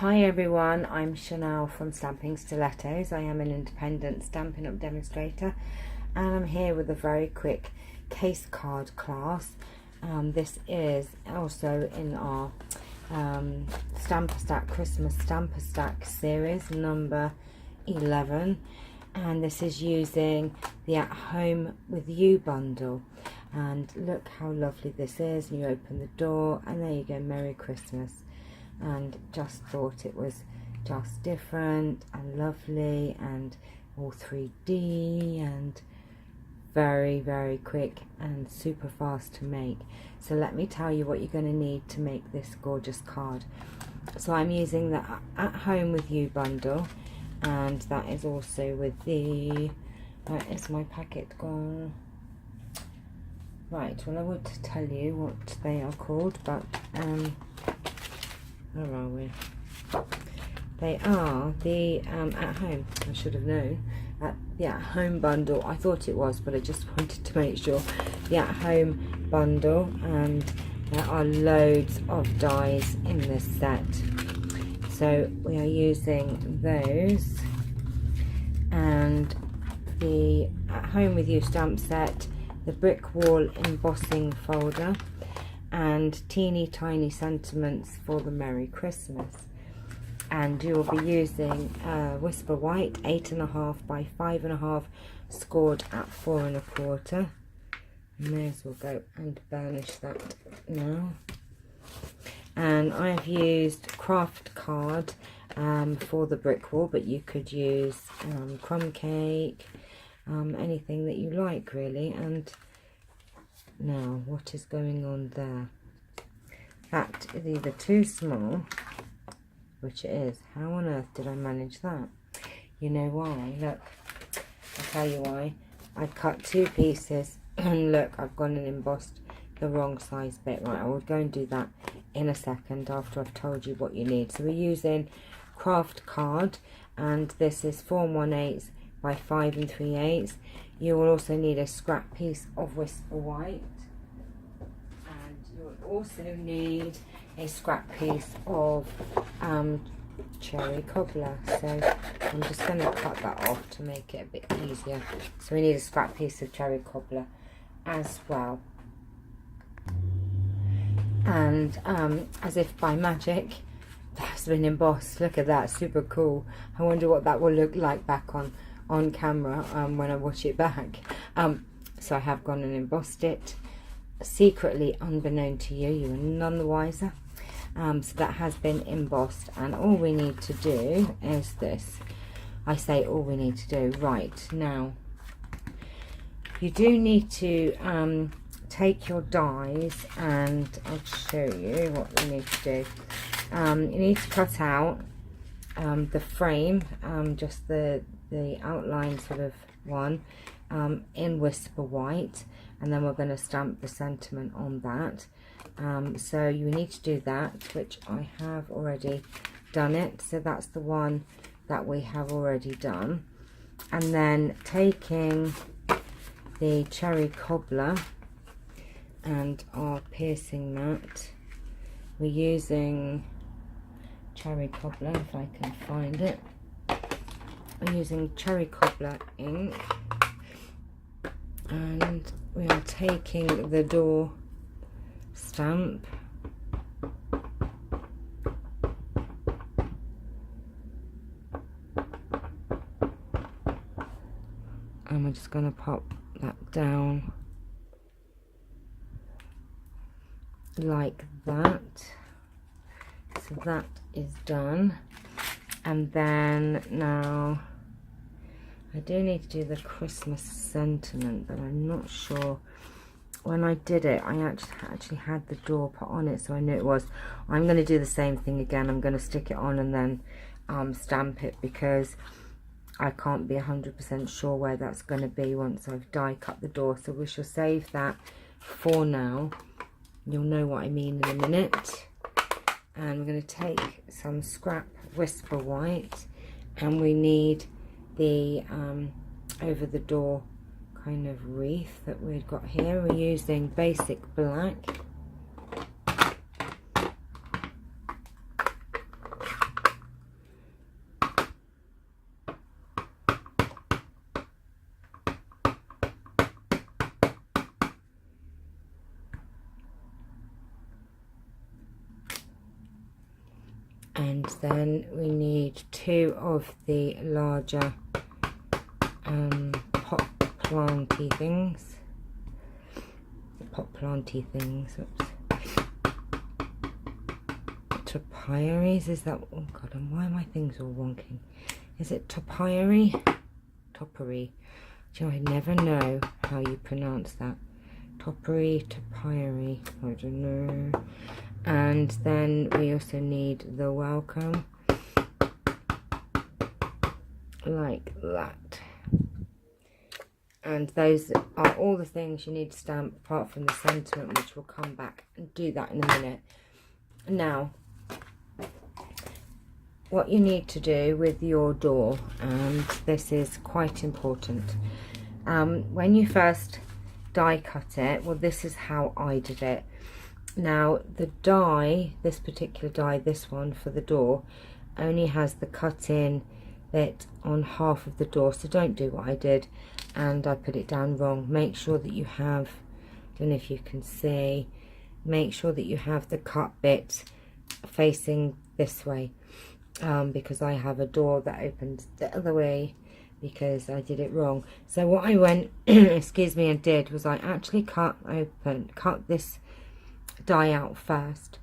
Hi everyone, I'm Chanel from Stamping Stilettos. I am an independent Stampin' Up demonstrator and I'm here with a very quick case card class. This is also in our Stamper Stack Christmas Stamper Stack series number 11, and this is using the At Home With You bundle. And look how lovely this is. You open the door and there you go, Merry Christmas. And just thought it was just different and lovely and all 3D and very, very quick and super fast to make. So let me tell you what you're going to need to make this gorgeous card. So I'm using the At Home With You bundle, and that is also with the, where is my packet gone? Right, well I would tell you what they are called, but where are we? They are the At Home. I should have known. The At Home bundle. I thought it was, but I just wanted to make sure. The At Home bundle, and there are loads of dies in this set. So we are using those, and the At Home With You stamp set, the brick wall embossing folder, and teeny tiny sentiments for the Merry Christmas. And you will be using Whisper White 8.5 by 5.5, scored at 4 1/4. May as well go and burnish that now. And I have used craft card for the brick wall, but you could use crumb cake, anything that you like really. And now, what is going on there? That is either too small, which it is. How on earth did I manage that? You know why? Look, I'll tell you why. I cut 2 pieces, and look, I've gone and embossed the wrong size bit. Right, I will go and do that in a second after I've told you what you need. So we're using craft card, and this is 4 1/8 by 5 3/8. You will also need a scrap piece of Whisper White, and you will also need a scrap piece of cherry cobbler. So I'm just going to cut that off to make it a bit easier. So we need a scrap piece of cherry cobbler as well. And as if by magic, that's been embossed. Look at that, super cool. I wonder what that will look like back on camera when I watch it back. So I have gone and embossed it secretly, unbeknown to you. You are none the wiser. So that has been embossed, and all we need to do is this. I say all we need to do. Right, now you do need to take your dies, and I'll show you what we need to do. You need to cut out the frame, just the outline sort of one, in Whisper White, and then we're going to stamp the sentiment on that. So you need to do that, which I have already done it. So that's the one that we have already done. And then taking the cherry cobbler and our piercing mat, we're using cherry cobbler, if I can find it. We're using cherry cobbler ink, and we are taking the door stamp, and we're just going to pop that down like that. So that is done. And then now I do need to do the Christmas sentiment, but I'm not sure. When I did it, I actually had the door put on it, so I knew it was. I'm going to do the same thing again. I'm going to stick it on and then stamp it, because I can't be 100% sure where that's going to be once I've die cut the door. So we shall save that for now. You'll know what I mean in a minute. And we're going to take some scrap Whisper White, and we need the over the door kind of wreath that we've got here. We're using basic black, And then we need 2 of the larger pot planty things. Oops. Topiaries, is that, oh god, and why are my things all wonking? Is it topiary? Topiary. Do you know, I never know how you pronounce that. Topiary, topiary, I don't know. And then we also need the welcome, like that. And those are all the things you need to stamp, apart from the sentiment, which we'll come back and do that in a minute. Now, what you need to do with your door, and this is quite important, when you first die cut it, well, this is how I did it. Now, the die, this particular die, this one for the door, only has the cut in bit on half of the door, so don't do what I did and I put it down wrong. Make sure that you have, I don't know if you can see, make sure that you have the cut bit facing this way, because I have a door that opens the other way because I did it wrong. So what I went excuse me, and did was I actually cut this die out first,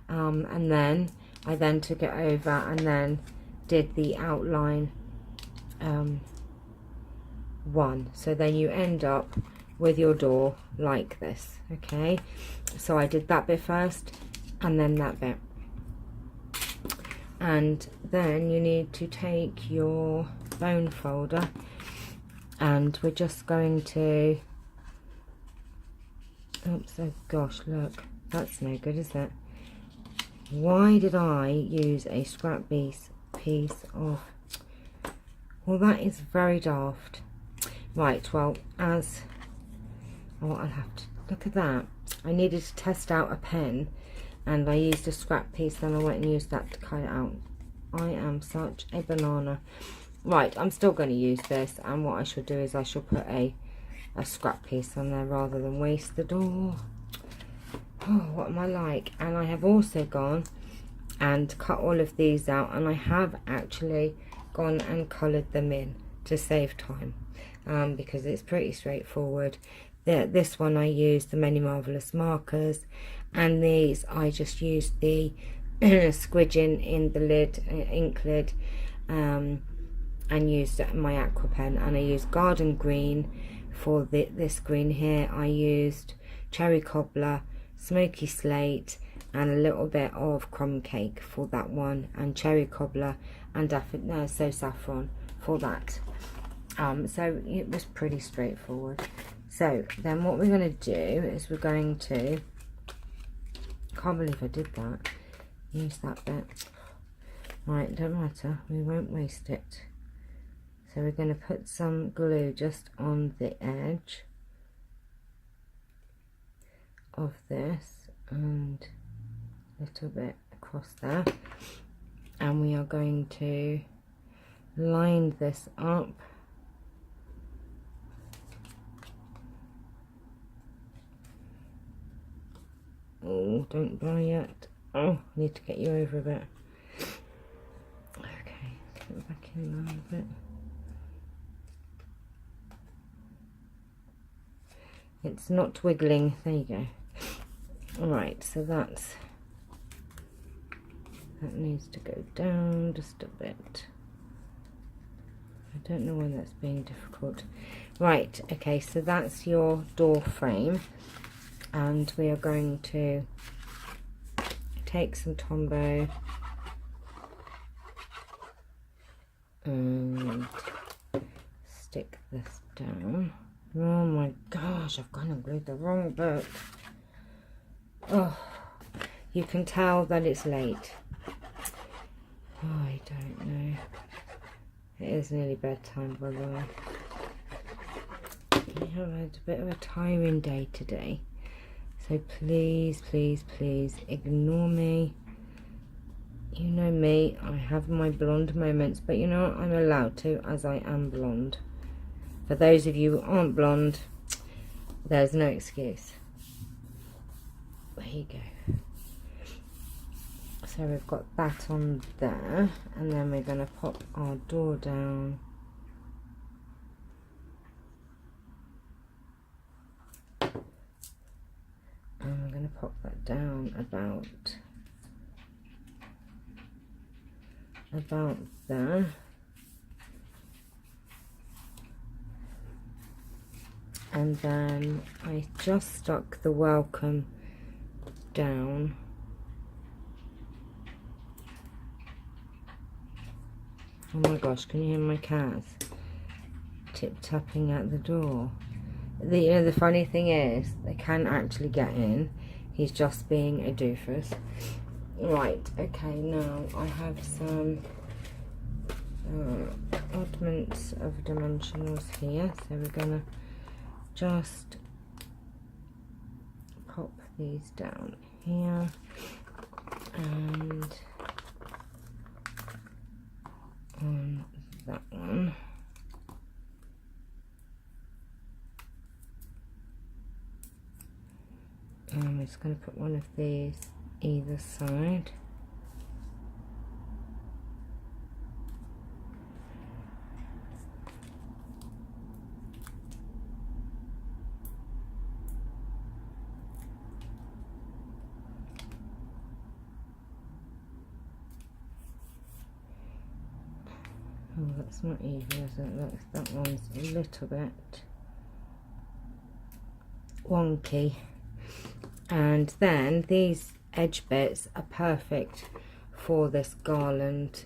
and then I took it over and then did the outline one, so then you end up with your door like this. Okay, so I did that bit first and then that bit, and then you need to take your bone folder and we're just going to, oops, oh gosh, look, that's no good, is it? Why did I use a scrap piece of, well, that is very daft. Right, well, I'll have to, look at that. I needed to test out a pen and I used a scrap piece, then I went and used that to cut it out. I am such a banana. Right, I'm still going to use this, and what I shall do is I shall put a scrap piece on there rather than waste the door. Oh, what am I like? And I have also gone and cut all of these out, and I have actually gone and coloured them in to save time, because it's pretty straightforward. This one I used the Many Marvellous markers, and these I just used the squidging in the lid, ink lid, and used my aqua pen, and I used garden green for this green here. I used cherry cobbler, smoky slate, and a little bit of crumb cake for that one, and cherry cobbler and saffron for that. So it was pretty straightforward. So then what we're going to do is we're going to, can't believe I did that, use that bit. Right, don't matter, we won't waste it. So we're going to put some glue just on the edge of this and a little bit across there, and we are going to line this up oh, don't dry yet. Oh, I need to get you over a bit. Okay, get it back in a little bit. It's not wiggling. There you go. Alright, so that needs to go down just a bit. I don't know why that's being difficult. Right, okay, so that's your door frame, and we are going to take some Tombow and stick this down. Oh my gosh, I've gone and glued the wrong book. Oh, you can tell that it's late. Oh, I don't know. It is nearly bedtime, by the way. I have had a bit of a tiring day today. So please, please, please ignore me. You know me, I have my blonde moments, but you know what? I'm allowed to, as I am blonde. For those of you who aren't blonde, there's no excuse. There you go. So we've got that on there, and then we're going to pop our door down. And I'm going to pop that down about there. And then I just stuck the welcome down. Oh my gosh, can you hear my cats tip-tapping at the door? The funny thing is, they can actually get in. He's just being a doofus. Right, okay, now I have some oddments of dimensionals here. So we're going to just pop these down here. And on that one. I'm just going to put one of these either side. Oh, that's not even, is it? That one's a little bit wonky. And then these edge bits are perfect for this garland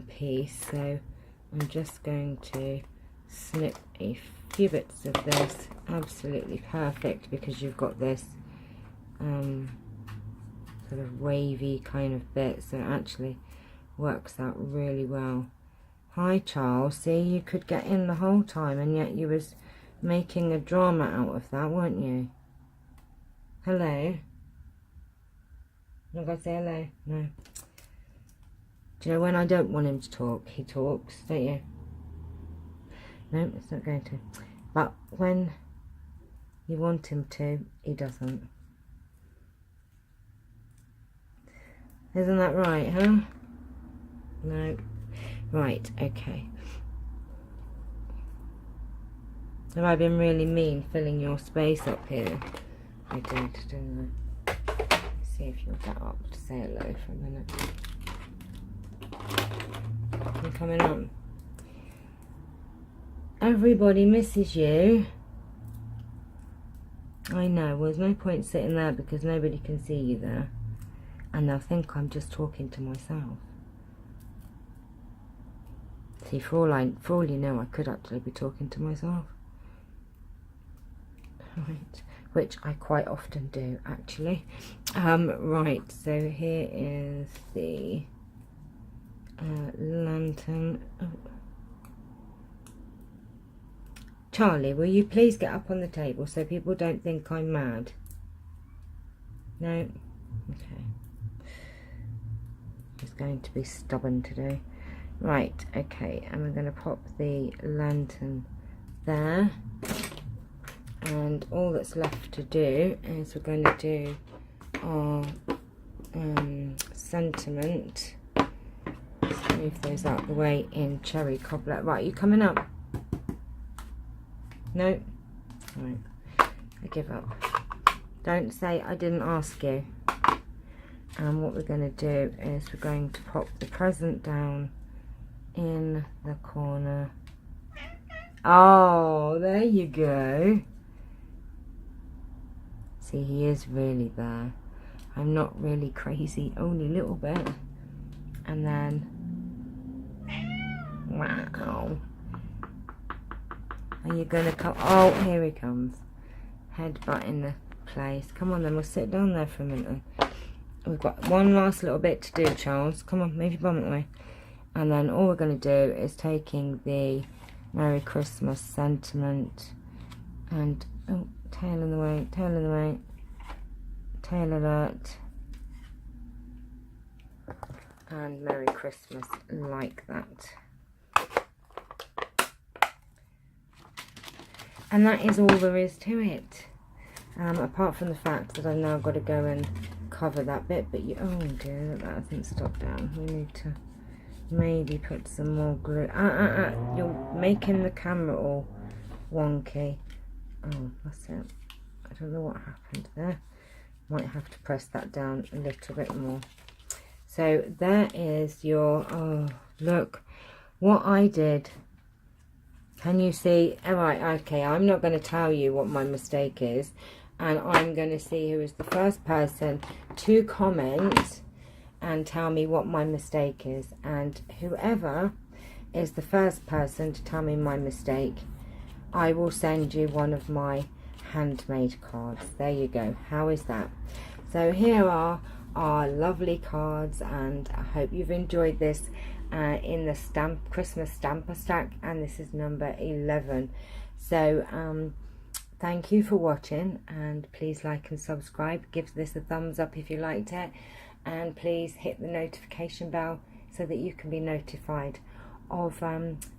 piece. So I'm just going to snip a few bits of this. Absolutely perfect, because you've got this sort of wavy kind of bit. So it actually works out really well. Hi Charles, see, you could get in the whole time, and yet you was making a drama out of that, weren't you? Hello? Not gonna say hello? No. Do you know when I don't want him to talk, he talks, don't you? No, it's not going to. But when you want him to, he doesn't. Isn't that right, huh? No. Right, okay. Have I been really mean filling your space up here? I did, didn't I? Let's see if you'll get up to say hello for a minute. You coming on? Everybody misses you. I know, well, there's no point sitting there because nobody can see you there. And they'll think I'm just talking to myself. See, for all you know, I could actually be talking to myself. Right, which I quite often do, actually. Right, so here is the lantern. Oh. Charlie, will you please get up on the table so people don't think I'm mad? No? Okay. He's going to be stubborn today. Right, okay, and we're going to pop the lantern there. And all that's left to do is we're going to do our sentiment. Let's move those out the way in cherry cobbler. Right, you coming up? No? Right, I give up. Don't say I didn't ask you. And what we're going to do is we're going to pop the present down in the corner. Oh, there you go. See, he is really there. I'm not really crazy, only a little bit. And then, wow. Are you going to come? Oh, here he comes. Headbutt in the place. Come on then, we'll sit down there for a minute. We've got one last little bit to do, Charles. Come on, move your bum away. And then all we're going to do is taking the Merry Christmas sentiment and, oh, tail in the way, tail in the way, tail alert, and Merry Christmas like that. And that is all there is to it. Apart from the fact that I've now got to go and cover that bit, but you, oh dear, that hasn't stuck down. We need to maybe put some more glue. You're making the camera all wonky. Oh, that's it. I don't know what happened there. Might have to press that down a little bit more. So there is your, oh, look what I did. Can you see? All right, okay, I'm not going to tell you what my mistake is, and I'm going to see who is the first person to comment and tell me what my mistake is. And whoever is the first person to tell me my mistake, I will send you one of my handmade cards. There you go. How is that? So here are our lovely cards, and I hope you've enjoyed this in the Christmas stamper stack, and this is number 11. So thank you for watching, and please like and subscribe. Give this a thumbs up if you liked it, and please hit the notification bell so that you can be notified of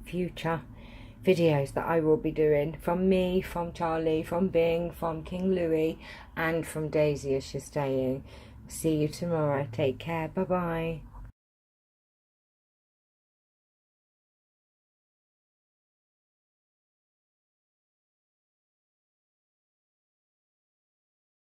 future videos that I will be doing from me, from Charlie, from Bing, from King Louie, and from Daisy as she's staying. See you tomorrow. Take care. Bye bye.